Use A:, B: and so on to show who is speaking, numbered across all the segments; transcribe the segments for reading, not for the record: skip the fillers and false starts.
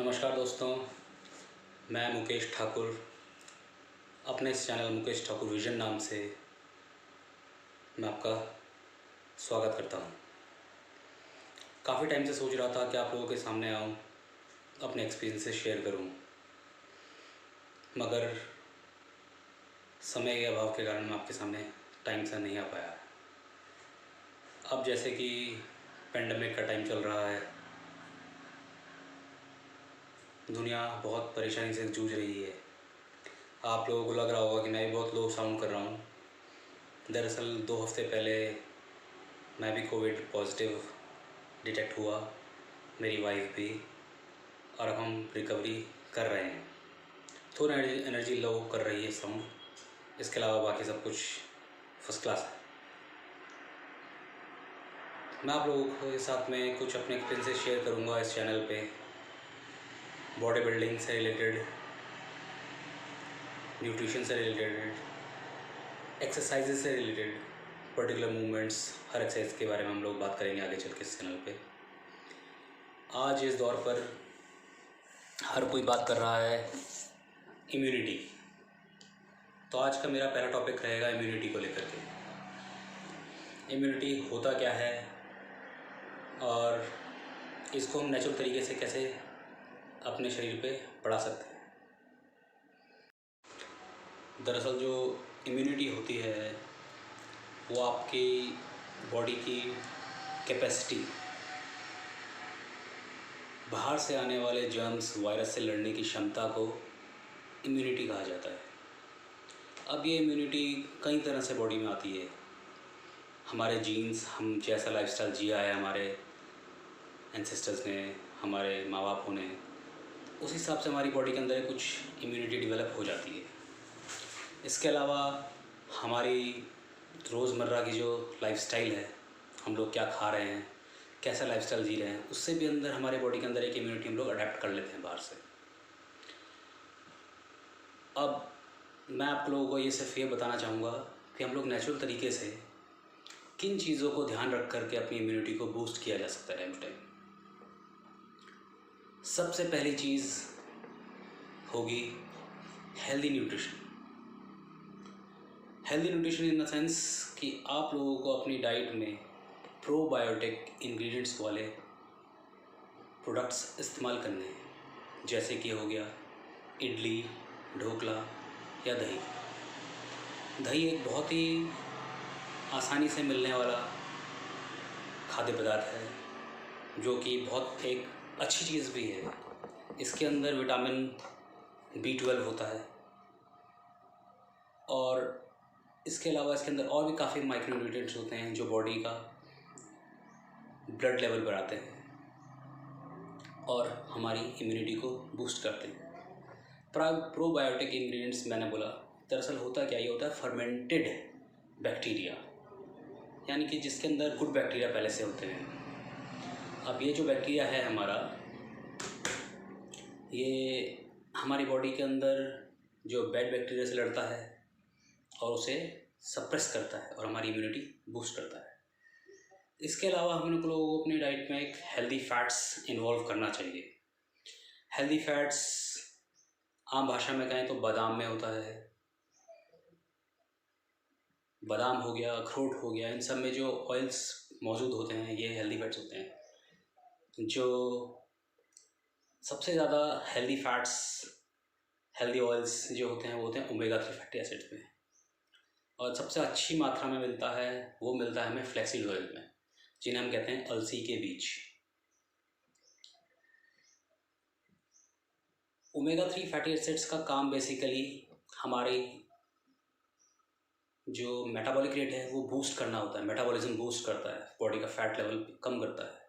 A: नमस्कार दोस्तों, मैं मुकेश ठाकुर अपने इस चैनल मुकेश ठाकुर विज़न नाम से मैं आपका स्वागत करता हूँ। काफ़ी टाइम से सोच रहा था कि आप लोगों के सामने आऊँ, अपने एक्सपीरियंसेस शेयर करूँ, मगर समय के अभाव के कारण मैं आपके सामने टाइम से नहीं आ पाया। अब जैसे कि पेंडेमिक का टाइम चल रहा है, दुनिया बहुत परेशानी से जूझ रही है। आप लोगों को लग रहा होगा कि मैं भी बहुत लो साउंड कर रहा हूँ। दरअसल 2 हफ्ते पहले मैं भी कोविड पॉजिटिव डिटेक्ट हुआ, मेरी वाइफ भी, और अब हम रिकवरी कर रहे हैं। थोड़ा एनर्जी लो कर रही है साउंड, इसके अलावा बाकी सब कुछ फर्स्ट क्लास है। मैं आप लोगों के साथ में कुछ अपने एक्सपीरियंसेस शेयर करूँगा इस चैनल पे, बॉडी बिल्डिंग से रिलेटेड, न्यूट्रिशन से रिलेटेड, एक्सरसाइजेज से रिलेटेड, पर्टिकुलर मूवमेंट्स, हर एक्सरसाइज के बारे में हम लोग बात करेंगे आगे चल के इस चैनल पे। आज इस दौर पर हर कोई बात कर रहा है इम्यूनिटी, तो आज का मेरा पहला टॉपिक रहेगा इम्यूनिटी को लेकर के। इम्यूनिटी होता क्या है और इसको हम नेचुरल तरीके से कैसे अपने शरीर पे बढ़ा सकते हैं। दरअसल जो इम्यूनिटी होती है वो आपकी बॉडी की कैपेसिटी, बाहर से आने वाले जर्म्स, वायरस से लड़ने की क्षमता को इम्यूनिटी कहा जाता है। अब ये इम्यूनिटी कई तरह से बॉडी में आती है। हमारे जीन्स, हम जैसा लाइफस्टाइल जिया है हमारे एंसेस्टर्स ने, हमारे माँ बापों ने, उस हिसाब से हमारी बॉडी के अंदर कुछ इम्यूनिटी डेवलप हो जाती है। इसके अलावा हमारी रोज़मर्रा की जो लाइफस्टाइल है, हम लोग क्या खा रहे हैं, कैसा लाइफस्टाइल जी रहे हैं, उससे भी अंदर हमारे बॉडी के अंदर एक इम्यूनिटी हम लोग अडेप्ट कर लेते हैं बाहर से। अब मैं आप लोगों को ये सिर्फ ये बताना चाहूँगा कि हम लोग नेचुरल तरीके से किन चीज़ों को ध्यान रख करके अपनी इम्यूनिटी को बूस्ट किया जा सकता है टाइम टू टाइम। सबसे पहली चीज़ होगी healthy nutrition. Healthy nutrition in the sense कि आप लोगों को अपनी डाइट में प्रोबायोटिक इंग्रेडिएंट्स वाले प्रोडक्ट्स इस्तेमाल करने हैं, जैसे कि हो गया इडली, ढोकला या दही। दही एक बहुत ही आसानी से मिलने वाला खाद्य पदार्थ है, जो कि बहुत एक अच्छी चीज़ भी है। इसके अंदर विटामिन B12 होता है और इसके अलावा इसके अंदर और भी काफ़ी माइक्रो न्यूट्रिएंट्स होते हैं जो बॉडी का ब्लड लेवल बढ़ाते हैं और हमारी इम्यूनिटी को बूस्ट करते हैं। प्रोबायोटिक इंग्रेडिएंट्स मैंने बोला, दरअसल होता क्या, ये होता है फर्मेंटेड बैक्टीरिया, यानी कि जिसके अंदर गुड बैक्टीरिया पहले से होते हैं। अब ये जो बैक्टीरिया है हमारा, ये हमारी बॉडी के अंदर जो बैड बैक्टीरिया से लड़ता है और उसे सप्रेस करता है और हमारी इम्यूनिटी बूस्ट करता है। इसके अलावा हम लोगों को अपनी डाइट में एक हेल्दी फैट्स इन्वॉल्व करना चाहिए। हेल्दी फैट्स आम भाषा में कहें तो बादाम में होता है। बादाम हो गया, अखरोट हो गया, इन सब में जो ऑयल्स मौजूद होते हैं ये हेल्दी फैट्स होते हैं। जो सबसे ज़्यादा हेल्दी फैट्स, हेल्दी ऑयल्स जो होते हैं वो होते हैं ओमेगा 3 फैटी एसिड्स में, और सबसे अच्छी मात्रा में मिलता है वो मिलता है हमें फ्लैक्सीड ऑयल में, जिन्हें हम कहते हैं अलसी के बीज। ओमेगा 3 फैटी एसिड्स का काम बेसिकली हमारी जो मेटाबॉलिक रेट है वो बूस्ट करना होता है, मेटाबॉलिज्म बूस्ट करता है, बॉडी का फैट लेवल कम करता है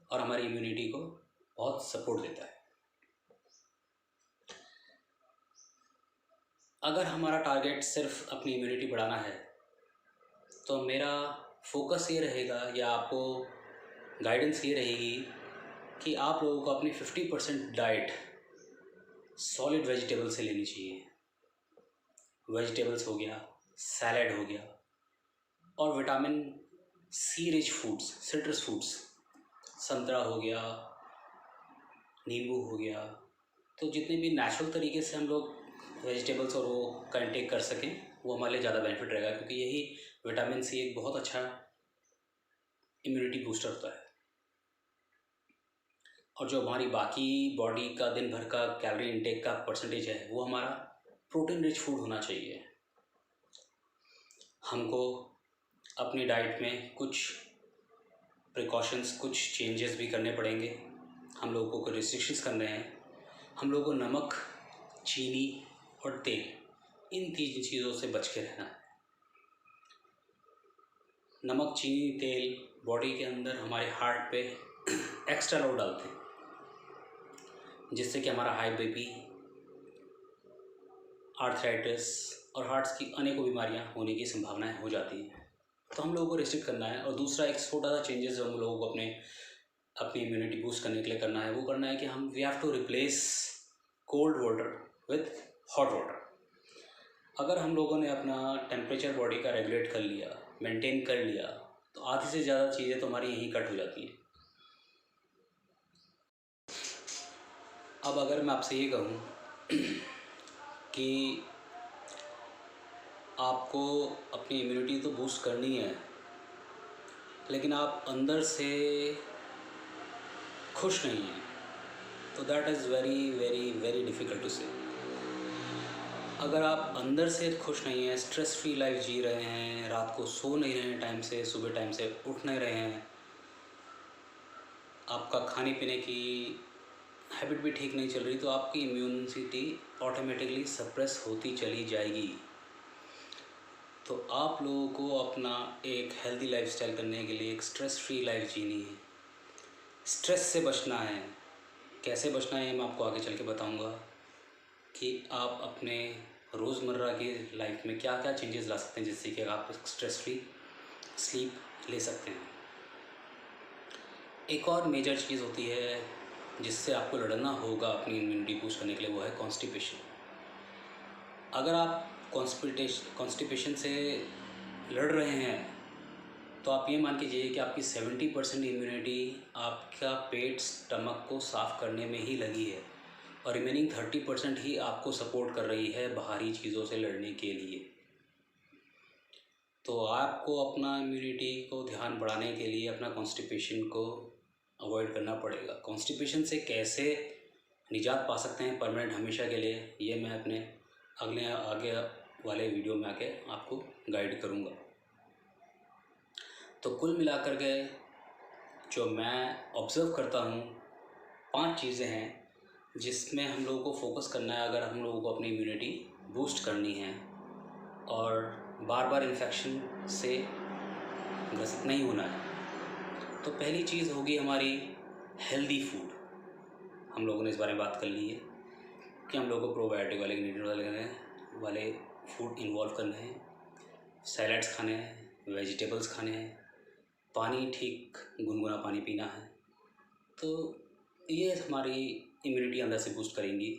A: और हमारी इम्यूनिटी को बहुत सपोर्ट देता है। अगर हमारा टारगेट सिर्फ अपनी इम्यूनिटी बढ़ाना है तो मेरा फोकस ये रहेगा या आपको गाइडेंस ये रहेगी कि आप लोगों को अपनी 50% डाइट सॉलिड वेजिटेबल से लेनी चाहिए। वेजिटेबल्स हो गया, सैलड हो गया, और vitamin C rich foods, citrus foods, संतरा हो गया, नींबू हो गया, तो जितने भी नेचुरल तरीके से हम लोग वेजिटेबल्स और वो का इंटेक कर सकें वो हमारे लिए ज़्यादा बेनिफिट रहेगा, क्योंकि यही विटामिन सी एक बहुत अच्छा इम्यूनिटी बूस्टर होता है। और जो हमारी बाकी बॉडी का दिन भर का कैलोरी इंटेक का परसेंटेज है वो हमारा प्रोटीन रिच फूड होना चाहिए। हमको अपनी डाइट में कुछ प्रिकॉशंस, कुछ चेंजेस भी करने पड़ेंगे। हम लोगों को रिस्ट्रिक्शंस करने हैं। हम लोगों को नमक, चीनी और तेल, इन तीन चीज़ों से बच के रहना है। नमक, चीनी, तेल बॉडी के अंदर हमारे हार्ट पे एक्स्ट्रा लोड डालते हैं, जिससे कि हमारा हाई बीपी, आर्थराइटिस और हार्ट्स की अनेकों बीमारियां होने की संभावनाएं हो जाती हैं। तो हम लोगों को रिस्ट्रिक्ट करना है। और दूसरा एक छोटा सा चेंजेस जो हम लोगों को अपनी इम्यूनिटी बूस्ट करने के लिए करना है, वो करना है कि we have to replace cold water with hot water. अगर हम लोगों ने अपना टेम्परेचर बॉडी का रेगुलेट कर लिया, मेंटेन कर लिया, तो आधी से ज़्यादा चीज़ें तो हमारी यहीं कट हो जाती हैं। अब अगर मैं आपसे ये कहूँ कि आपको अपनी इम्यूनिटी तो बूस्ट करनी है, लेकिन आप अंदर से खुश नहीं हैं, तो that is very very very difficult to say. अगर आप अंदर से खुश नहीं हैं, स्ट्रेस फ्री लाइफ जी रहे हैं, रात को सो नहीं रहे हैं टाइम से, सुबह टाइम से उठ नहीं रहे हैं, आपका खाने पीने की हैबिट भी ठीक नहीं चल रही, तो आपकी इम्यूनिटी ऑटोमेटिकली सप्रेस होती चली जाएगी। तो आप लोगों को अपना एक हेल्दी लाइफस्टाइल करने के लिए एक स्ट्रेस फ्री लाइफ जीनी है। स्ट्रेस से बचना है। कैसे बचना है मैं आपको आगे चल के बताऊँगा कि आप अपने रोज़मर्रा की लाइफ में क्या क्या चेंजेस ला सकते हैं, जिससे कि आप स्ट्रेस फ्री स्लीप ले सकते हैं। एक और मेजर चीज़ होती है जिससे आपको लड़ना होगा अपनी इम्यूनिटी बूस्ट करने के लिए, वो है कॉन्स्टिपेशन। अगर आप कॉन्स्टिपेशन से लड़ रहे हैं, तो आप ये मान के चलिए कि आपकी 70% इम्यूनिटी आपका पेट, स्टमक को साफ़ करने में ही लगी है, और रिमेनिंग 30% ही आपको सपोर्ट कर रही है बाहरी चीज़ों से लड़ने के लिए। तो आपको अपना इम्यूनिटी को ध्यान बढ़ाने के लिए अपना कॉन्स्टिपेशन को अवॉइड करना पड़ेगा। कॉन्स्टिपेशन से कैसे निजात पा सकते हैं परमानेंट हमेशा के लिए, ये मैं अपने आगे वाले वीडियो में आके आपको गाइड करूँगा। तो कुल मिलाकर के जो मैं ऑब्ज़र्व करता हूँ, 5 चीज़ें हैं जिसमें हम लोगों को फोकस करना है अगर हम लोगों को अपनी इम्यूनिटी बूस्ट करनी है और बार बार इन्फेक्शन से ग्रसित नहीं होना है। तो पहली चीज़ होगी हमारी हेल्दी फूड। हम लोगों ने इस बारे में बात कर ली है कि हम लोगों को प्रोबायोटिक वाले, न्यूट्रिएंट वाले फूड इन्वॉल्व करने हैं, सैलड्स खाने हैं, वेजिटेबल्स खाने हैं, पानी ठीक गुनगुना पानी पीना है। तो ये हमारी इम्यूनिटी अंदर से बूस्ट करेंगी।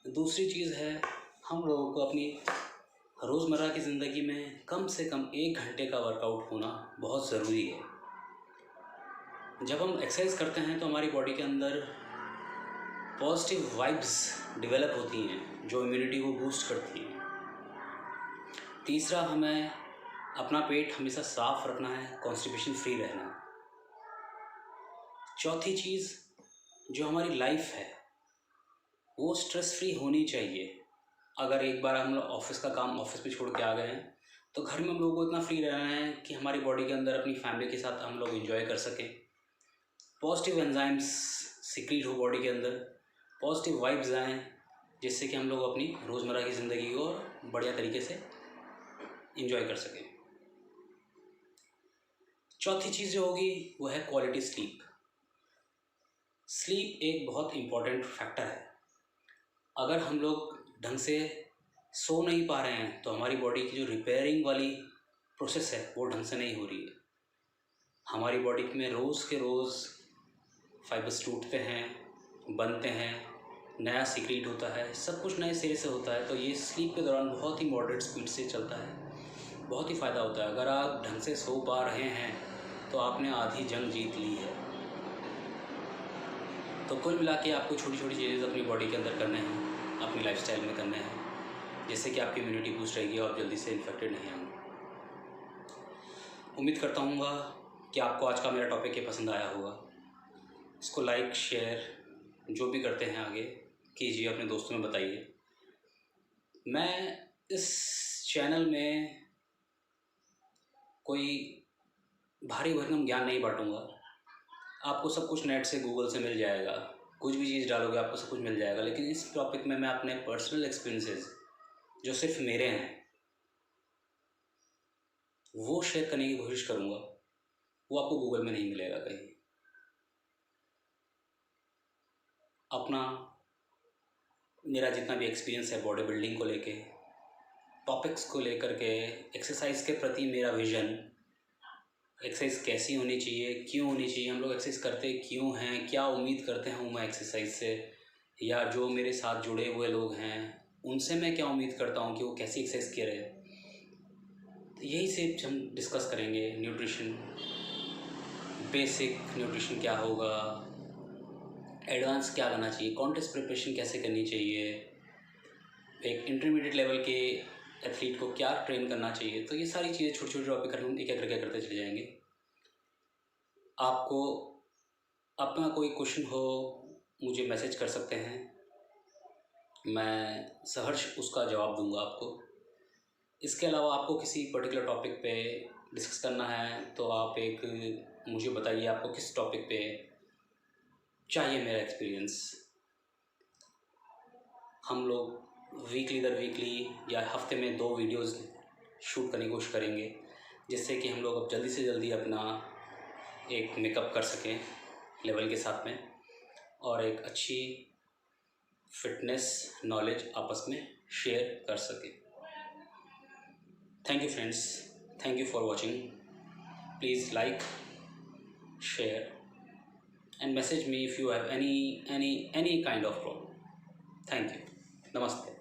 A: दूसरी चीज़ है, हम लोगों को अपनी रोज़मर्रा की ज़िंदगी में कम से कम 1 घंटे का वर्कआउट होना बहुत ज़रूरी है। जब हम एक्सरसाइज करते हैं तो हमारी बॉडी के अंदर पॉजिटिव वाइब्स डेवलप होती हैं जो इम्यूनिटी को बूस्ट करती हैं। तीसरा, हमें अपना पेट हमेशा साफ रखना है, कॉन्स्टिपेशन फ्री रहना है। चौथी चीज़, जो हमारी लाइफ है वो स्ट्रेस फ्री होनी चाहिए। अगर एक बार हम लोग ऑफिस का काम ऑफिस में छोड़ के आ गए हैं, तो घर में हम लोगों को इतना फ्री रहना है कि हमारी बॉडी के अंदर अपनी फैमिली के साथ हम लोग एंजॉय कर सकें, पॉजिटिव एंजाइम्स सिक्रीट हो बॉडी के अंदर, पॉजिटिव वाइब्स आएँ, जिससे कि हम लोग अपनी रोज़मर्रा की ज़िंदगी को बढ़िया तरीके से एंजॉय कर सकें। चौथी चीज़ जो होगी वो है क्वालिटी स्लीप। स्लीप एक बहुत इम्पॉर्टेंट फैक्टर है। अगर हम लोग ढंग से सो नहीं पा रहे हैं तो हमारी बॉडी की जो रिपेयरिंग वाली प्रोसेस है वो ढंग से नहीं हो रही है। हमारी बॉडी में रोज़ के रोज़ फाइबर्स टूटते हैं, बनते हैं, नया सीक्रेट होता है, सब कुछ नए सिरे से होता है। तो ये स्लीप के दौरान बहुत ही मॉडरेट स्पीड से चलता है, बहुत ही फ़ायदा होता है। अगर आप ढंग से सो पा रहे हैं तो आपने आधी जंग जीत ली है। तो कुल मिला के आपको छोटी छोटी चीज़ें अपनी बॉडी के अंदर करने हैं, अपनी लाइफस्टाइल में करने हैं, जिससे कि आपकी इम्यूनिटी बूस्ट रहेगी और जल्दी से इन्फेक्टेड नहीं होंगे। उम्मीद करता हूँ कि आपको आज का मेरा टॉपिक ये पसंद आया होगा। इसको लाइक शेयर जो भी करते हैं आगे कीजिए, अपने दोस्तों में बताइए। मैं इस चैनल में कोई भारी भरकम ज्ञान नहीं बांटूंगा। आपको सब कुछ नेट से, गूगल से मिल जाएगा, कुछ भी चीज़ डालोगे आपको सब कुछ मिल जाएगा। लेकिन इस टॉपिक में मैं अपने पर्सनल एक्सपीरियंसेस जो सिर्फ मेरे हैं वो शेयर करने की कोशिश करूँगा। वो आपको गूगल में नहीं मिलेगा कहीं। अपना मेरा जितना भी एक्सपीरियंस है बॉडी बिल्डिंग को लेके, टॉपिक्स को लेकर के, एक्सरसाइज के प्रति मेरा विज़न, एक्सरसाइज कैसी होनी चाहिए, क्यों होनी चाहिए, हम लोग एक्सरसाइज करते क्यों हैं, क्या उम्मीद करते हैं मैं एक्सरसाइज से, या जो मेरे साथ जुड़े हुए लोग हैं उनसे मैं क्या उम्मीद करता हूँ कि वो कैसी एक्सरसाइज करें। तो यही से हम डिस्कस करेंगे। न्यूट्रिशन, बेसिक न्यूट्रिशन क्या होगा, एडवांस क्या करना चाहिए, कॉन्टेस्ट प्रिपरेशन कैसे करनी चाहिए, एक इंटरमीडिएट लेवल के एथलीट को क्या ट्रेन करना चाहिए। तो ये सारी चीज़ें छोटी छोटी टॉपिक हम एक एक करके करते चले जाएंगे। आपको अपना कोई क्वेश्चन हो मुझे मैसेज कर सकते हैं, मैं सहर्ष उसका जवाब दूंगा आपको। इसके अलावा आपको किसी पर्टिकुलर टॉपिक पे डिस्कस करना है तो आप एक मुझे बताइए आपको किस टॉपिक पे चाहिए मेरा एक्सपीरियंस। हम लोग वीकली दर वीकली या हफ्ते में 2 वीडियोस शूट करने की कोशिश करेंगे, जिससे कि हम लोग अब जल्दी से जल्दी अपना एक मेकअप कर सकें लेवल के साथ में, और एक अच्छी फिटनेस नॉलेज आपस में शेयर कर सकें। Thank you friends, thank you for watching. Please like, share and message me if you have any kind of problem. Thank you. Namaste.